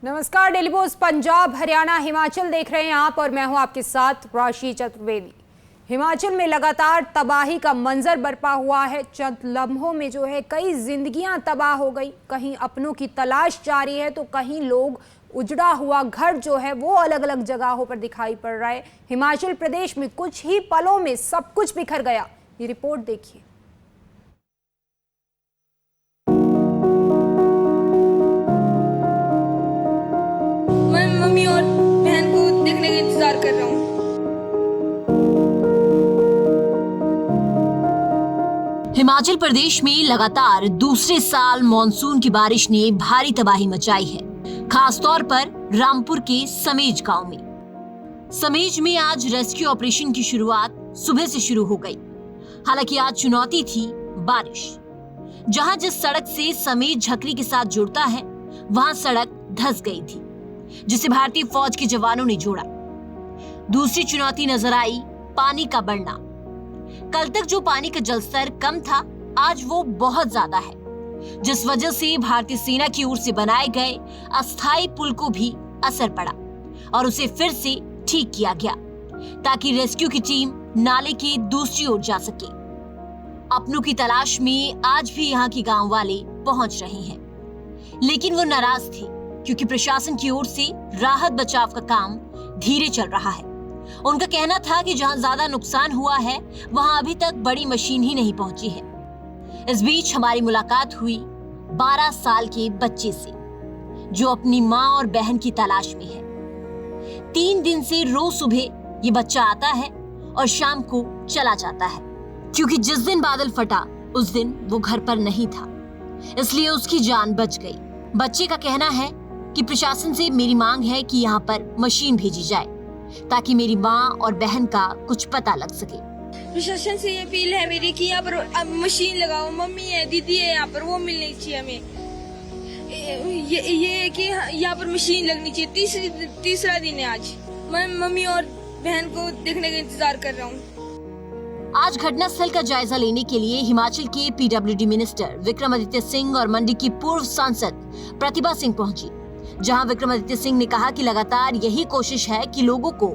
नमस्कार, daily post Punjab, Haryana, Himachal देख रहे हैं आप और मैं हूं आपके साथ राशि चतुर्वेदी। हिमाचल में लगातार तबाही का मंजर बरपा हुआ है। चंद लम्हों में जो है कई जिंदगियां तबाह हो गई। कहीं अपनों की तलाश जारी है तो कहीं लोग उजड़ा हुआ घर जो है वो अलग अलग जगहों पर दिखाई पड़ रहा है। हिमाचल प्रदेश में कुछ ही पलों में सब कुछ बिखर गया। ये रिपोर्ट देखिए। मम्मी और बहन को देखने का इंतजार कर रहा हूँ। हिमाचल प्रदेश में लगातार दूसरे साल मॉनसून की बारिश ने भारी तबाही मचाई है, खासतौर पर रामपुर के समेज गांव में। समेज में आज रेस्क्यू ऑपरेशन की शुरुआत सुबह से शुरू हो गई। हालांकि आज चुनौती थी बारिश। जहां जिस सड़क से समेज झकरी के साथ जुड़ता है वहां सड़क धंस गई थी, जिसे भारतीय फौज के जवानों ने जोड़ा। दूसरी चुनौती नजर आई पानी का बढ़ना। कल तक जो पानी का जलस्तर कम था, आज वो बहुत ज्यादा है, जिस वजह से भारतीय सेना की ओर से बनाए गए अस्थायी पुल को भी असर पड़ा और उसे फिर से ठीक किया गया ताकि रेस्क्यू की टीम नाले के दूसरी ओर जा सके। अपनों की तलाश में आज भी यहाँ के गांव वाले पहुंच रहे हैं, लेकिन वो नाराज थे क्योंकि प्रशासन की ओर से राहत बचाव का काम धीरे चल रहा है। उनका कहना था कि जहां ज्यादा नुकसान हुआ है वहां अभी तक बड़ी मशीन ही नहीं पहुंची है। इस बीच हमारी मुलाकात हुई 12 साल के बच्चे से, जो अपनी मां और बहन की तलाश में है। 3 दिन से रोज सुबह ये बच्चा आता है और शाम को चला जाता है, क्योंकि जिस दिन बादल फटा उस दिन वो घर पर नहीं था, इसलिए उसकी जान बच गई। बच्चे का कहना है कि प्रशासन से मेरी मांग है कि यहाँ पर मशीन भेजी जाए ताकि मेरी माँ और बहन का कुछ पता लग सके। प्रशासन से ये अपील है मेरी कि यहाँ पर मशीन लगाओ। मम्मी है, दीदी है यहाँ पर, वो मिलनी चाहिए हमें। ये कि यहाँ पर मशीन लगनी चाहिए। तीसरा दिन है आज। मैं मम्मी और बहन को देखने का इंतजार कर रहा हूँ। आज घटनास्थल का जायजा लेने के लिए हिमाचल के पीडब्ल्यूडी मिनिस्टर विक्रमादित्य सिंह और मंडी की पूर्व सांसद प्रतिभा सिंह पहुंची, जहां विक्रमादित्य सिंह ने कहा कि लगातार यही कोशिश है कि लोगों को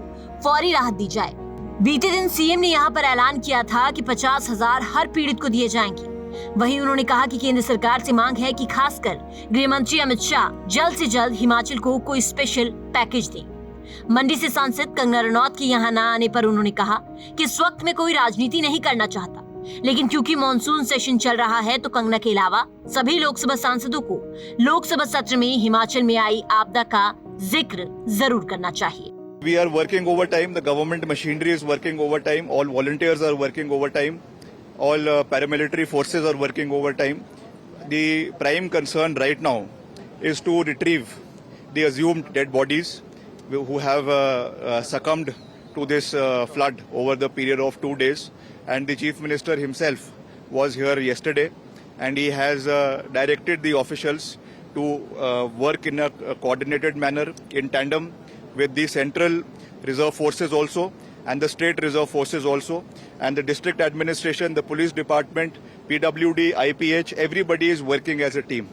फौरी राहत दी जाए। बीते दिन सीएम ने यहां पर ऐलान किया था कि 50,000 हर पीड़ित को दिए जाएंगे। वहीं उन्होंने कहा कि केंद्र सरकार से मांग है कि खासकर गृह मंत्री अमित शाह जल्द से जल्द हिमाचल को कोई स्पेशल पैकेज दें। मंडी से सांसद कंगना रनौत के यहाँ न आने पर उन्होंने कहा कि इस वक्त में कोई राजनीति नहीं करना चाहता, लेकिन क्योंकि मॉनसून सेशन चल रहा है तो कंगना के अलावा सभी लोकसभा सांसदों को लोकसभा सत्र में हिमाचल में आई आपदा का जिक्र जरूर करना चाहिए। We are working overtime. The government machinery is working overtime. All volunteers are working overtime. All paramilitary forces are working overtime. The prime concern right now is to retrieve the assumed dead bodies who have succumbed to this flood over the period of 2 days. And the Chief Minister himself was here yesterday, and he has directed the officials to work in a coordinated manner in tandem with the Central Reserve Forces also and the State Reserve Forces also, and the district administration, the police department, PWD, IPH, everybody is working as a team.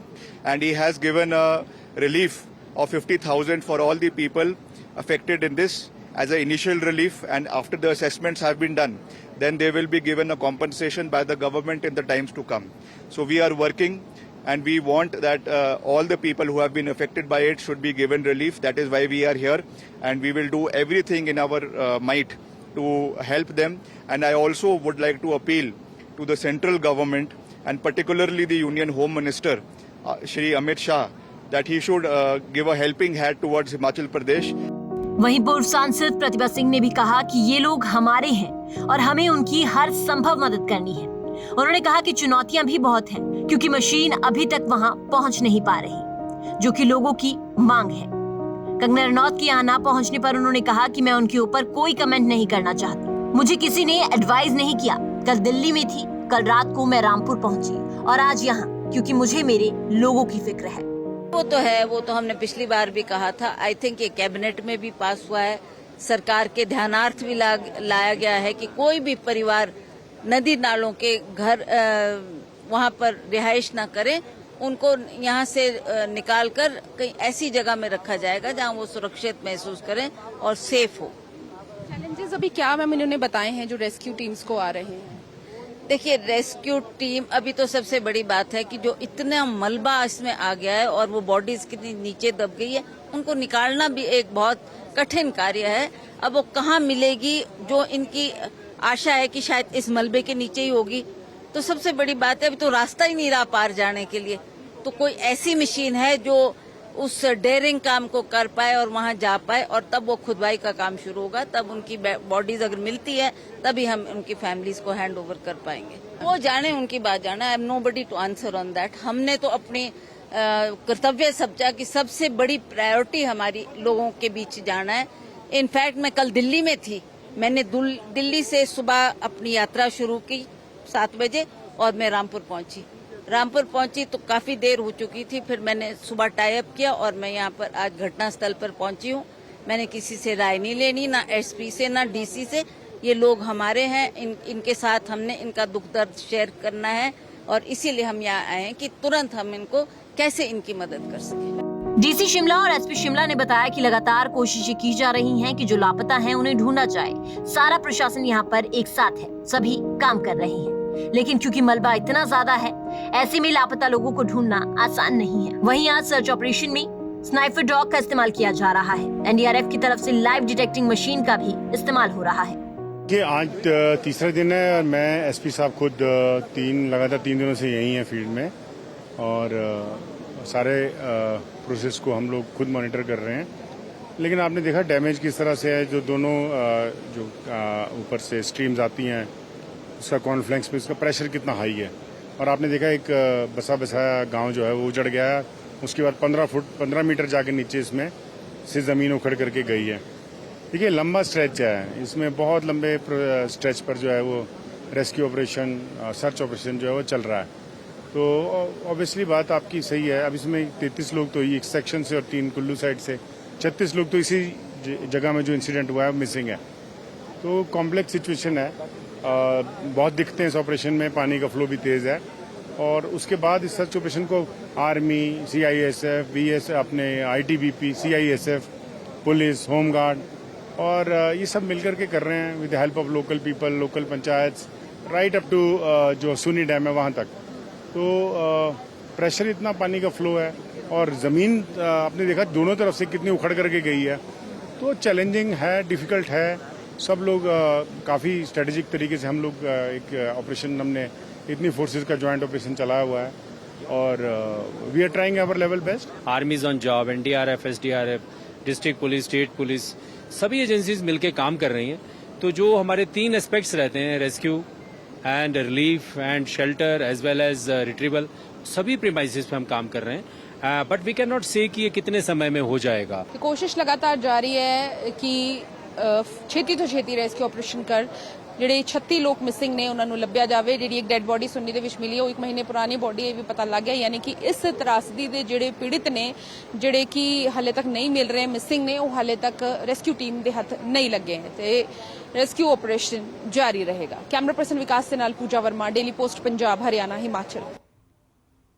And he has given a relief of 50,000 for all the people affected in this as an initial relief, and after the assessments have been done, then they will be given a compensation by the government in the times to come. So we are working, and we want that all the people who have been affected by it should be given relief. That is why we are here, and we will do everything in our might to help them. And I also would like to appeal to the central government, and particularly the Union Home Minister, Shri Amit Shah, that he should give a helping hand towards Himachal Pradesh. वहीं पूर्व सांसद प्रतिभा सिंह ने भी कहा कि ये लोग हमारे हैं और हमें उनकी हर संभव मदद करनी है। उन्होंने कहा कि चुनौतियां भी बहुत हैं, क्योंकि मशीन अभी तक वहां पहुंच नहीं पा रही, जो कि लोगों की मांग है। कंगना रनौत के यहाँ न पहुंचने पर उन्होंने कहा कि मैं उनके ऊपर कोई कमेंट नहीं करना चाहती। मुझे किसी ने एडवाइस नहीं किया। कल दिल्ली में थी, कल रात को मैं रामपुर पहुंची और आज यहाँ, क्योंकि मुझे मेरे लोगों की फिक्र है। वो तो है, वो तो हमने पिछली बार भी कहा था। आई थिंक ये कैबिनेट में भी पास हुआ है, सरकार के ध्यानार्थ भी लाया गया है कि कोई भी परिवार नदी नालों के घर वहां पर रिहाइश ना करे उनको यहाँ से निकाल कर कहीं ऐसी जगह में रखा जाएगा जहाँ वो सुरक्षित महसूस करें और सेफ हो। चैलेंजेस अभी क्या मैम इन्होंने बताए हैं जो रेस्क्यू टीम्स को आ रहे हैं? देखिए, रेस्क्यू टीम अभी तो सबसे बड़ी बात है कि जो इतना मलबा इसमें आ गया है और वो बॉडीज कितनी नीचे दब गई है, उनको निकालना भी एक बहुत कठिन कार्य है। अब वो कहाँ मिलेगी, जो इनकी आशा है कि शायद इस मलबे के नीचे ही होगी, तो सबसे बड़ी बात है अभी तो रास्ता ही नहीं रहा पार जाने के लिए। तो कोई ऐसी मशीन है जो उस डेयरिंग काम को कर पाए और वहां जा पाए, और तब वो खुदवाई का काम शुरू होगा। तब उनकी बॉडीज अगर मिलती है तभी हम उनकी फैमिलीज को हैंड ओवर कर पाएंगे। वो जाने, उनकी बात जाना। I am nobody to answer on that. हमने तो अपनी कर्तव्य समझा कि सबसे बड़ी प्रायोरिटी हमारी लोगों के बीच जाना है। इनफैक्ट मैं कल दिल्ली में थी, मैंने दिल्ली से सुबह अपनी यात्रा शुरू की 7 बजे और मैं रामपुर पहुंची तो काफी देर हो चुकी थी। फिर मैंने सुबह टाई अप किया और मैं यहाँ पर आज घटनास्थल पर पहुंची हूँ। मैंने किसी से राय नहीं लेनी, ना एसपी से ना डीसी से। ये लोग हमारे हैं, इनके साथ हमने इनका दुख दर्द शेयर करना है और इसीलिए हम यहाँ आए हैं कि तुरंत हम इनको कैसे इनकी मदद कर सकें। डीसी शिमला और एसपी शिमला ने बताया कि लगातार कोशिशें की जा रही हैं कि जो लापता हैं उन्हें ढूंढा जाए। सारा प्रशासन यहाँ पर एक साथ है, सभी काम कर रहे हैं, लेकिन क्योंकि मलबा इतना ज्यादा है, ऐसे में लापता लोगों को ढूंढना आसान नहीं है। वहीं आज सर्च ऑपरेशन में स्नाइपर डॉग का इस्तेमाल किया जा रहा है। एनडीआरएफ की तरफ से लाइव डिटेक्टिंग मशीन का भी इस्तेमाल हो रहा है। ये आज तीसरा दिन है और मैं एसपी साहब खुद लगातार 3 दिनों से यही हैं फील्ड में, और सारे प्रोसेस को हम लोग खुद मॉनिटर कर रहे हैं। लेकिन आपने देखा डैमेज किस तरह से है, जो दोनों जो ऊपर से स्ट्रीम्स आती हैं, उसका कॉन्फ्लैक्स में उसका प्रेशर कितना हाई है। और आपने देखा एक बसा बसाया गांव जो है वो उजड़ गया है। उसके बाद 15 मीटर जाके नीचे इसमें से ज़मीन उखड़ करके गई है। देखिए, लंबा स्ट्रेच है, इसमें बहुत लंबे स्ट्रेच पर जो है वो रेस्क्यू ऑपरेशन, सर्च ऑपरेशन जो है वो चल रहा है। तो ऑब्वियसली बात आपकी सही है। अब इसमें 33 लोग तो एक सेक्शन से और 3 कुल्लू साइड से 36 लोग तो इसी जगह में जो इंसिडेंट हुआ है मिसिंग है। तो कॉम्प्लेक्स सिचुएशन है, बहुत दिखते हैं इस ऑपरेशन में, पानी का फ्लो भी तेज है। और उसके बाद इस सर्च ऑपरेशन को आर्मी, CISF, BS, अपने ITBP, CISF, पुलिस, होमगार्ड और ये सब मिलकर के कर रहे हैं with the help of local people, local panchayat, right up to जो सुनी डैम है वहाँ तक। तो प्रेशर इतना पानी का फ्लो है और ज़मीन आपने देखा दोनों तरफ से कितनी उखड़ करके गई है। तो चैलेंजिंग है, डिफ़िकल्ट है। सब लोग काफ़ी स्ट्रेटेजिक तरीके से हम लोग एक ऑपरेशन, हमने इतनी फोर्सेस का जॉइंट ऑपरेशन चलाया हुआ है और we are trying our level best. Armies on job, NDRF, SDRF, district police, state police, सभी एजेंसीज मिलकर काम कर रही हैं। तो जो हमारे 3 एस्पेक्ट्स रहते हैं, rescue and relief and shelter as well as retrieval, सभी प्रीमाइसेस पे हम काम कर रहे हैं। बट वी कैन नॉट से कि ये कितने समय में हो जाएगा। कोशिश लगातार जारी है कि ਛੇਤੀ ਤੋਂ ਛੇਤੀ ਰੈਸਕਿਊ ਆਪਰੇਸ਼ਨ ਕਰ ਜਿਹੜੇ 36 ਲੋਕ ਮਿਸਿੰਗ ਨੇ ਉਹਨਾਂ ਨੂੰ ਲੱਭਿਆ ਜਾਵੇ। ਜਿਹੜੀ ਇੱਕ ਡੈੱਡ ਬੋਡੀ ਸੁੰਨੀ ਦੇ ਵਿੱਚ ਮਿਲੀ ਹੈ ਉਹ 1 ਮਹੀਨੇ ਪੁਰਾਣੀ ਬੋਡੀ ਹੈ, ਇਹ ਵੀ ਪਤਾ ਲੱਗ ਗਿਆ। ਯਾਨੀ ਕਿ ਇਸ ਤਰਾਸਦੀ ਦੇ ਜਿਹੜੇ ਪੀੜਿਤ ਨੇ, ਜਿਹੜੇ ਕਿ ਹਾਲੇ ਤੱਕ ਨਹੀਂ ਮਿਲ ਰਹੇ, ਮਿਸਿੰਗ ਨੇ, ਉਹ ਹਾਲੇ ਤੱਕ ਰੈਸਕਿਊ ਟੀਮ ਦੇ ਹੱਥ ਨਹੀਂ ਲੱਗੇ ਹੈ ਤੇ ਰੈਸਕਿਊ ਆਪਰੇਸ਼ਨ ਜਾਰੀ ਰਹੇਗਾ। ਕੈਮਰਾ ਪਰਸਨ ਵਿਕਾਸ ਦੇ ਨਾਲ ਪੂਜਾ ਵਰਮਾ, ਡੇਲੀ ਪੋਸਟ ਪੰਜਾਬ, ਹਰਿਆਣਾ, ਹਿਮਾਚਲ।